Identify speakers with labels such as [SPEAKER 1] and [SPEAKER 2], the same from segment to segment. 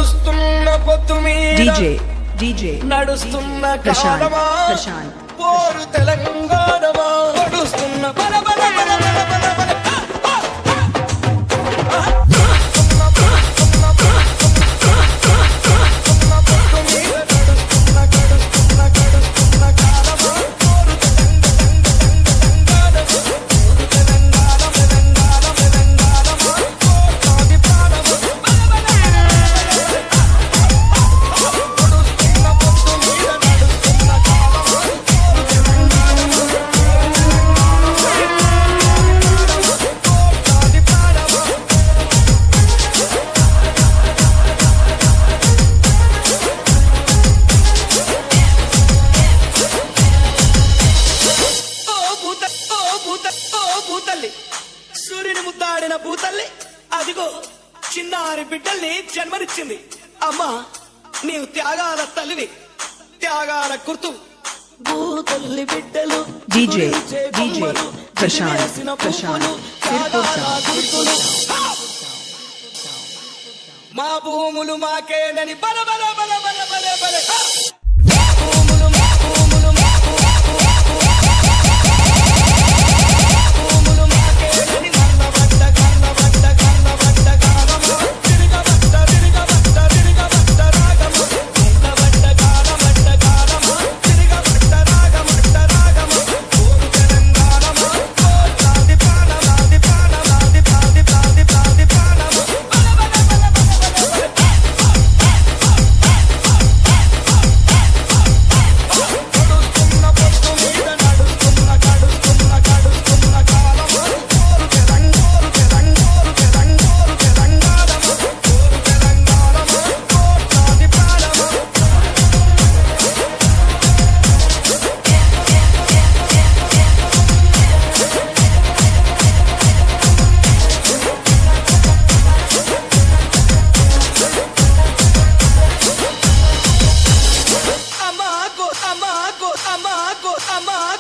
[SPEAKER 1] నడుస్తున్న పొత్తు మీద
[SPEAKER 2] DJ
[SPEAKER 1] నడుస్తున్న
[SPEAKER 2] Prashant
[SPEAKER 1] పోరు తెలంగాణమా నడుస్తున్న బల బల బల బల బల బల సూర్యుని ముద్దాడిన భూతల్లి అదిగో చిన్నారి బిడ్డల్ని జన్మనిచ్చింది. అమ్మా నీవు త్యాగాల తల్లివి, త్యాగాల గుర్తు. భూతల్లి బిడ్డలు
[SPEAKER 2] DJ Prashant
[SPEAKER 1] మా భూములు మాకేనని బల బల బల బల బల బల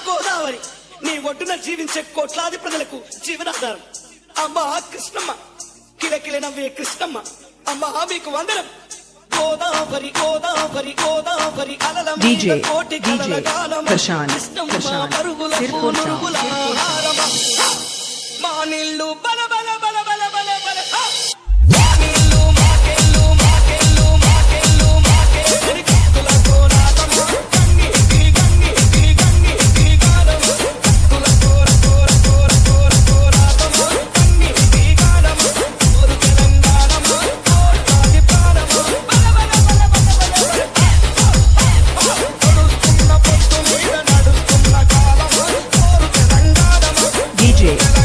[SPEAKER 1] గోదావరి నీ ఒడ్డున జీవించే కోట్లాది ప్రజలకు జీవనాధారం. అమ్మా కృష్ణమ్మ, కిలకిల నవ్వే కృష్ణమ్మ, అమ్మా మీకు వందనం. గోదావరి గోదావరి గోదావరి అలల
[SPEAKER 2] DJ
[SPEAKER 1] కోటి కలల గానం
[SPEAKER 2] Prashant
[SPEAKER 1] పరుగుల పూనుగుల హారమ. మా నీళ్ళు బల బల బల బల బల బల మా నీళ్ళు మాకెళ్ళు మాకెళ్ళు మాకెళ్ళు మాకెళ్ళు కత్తుల కోలాటమ్మ.
[SPEAKER 2] DJ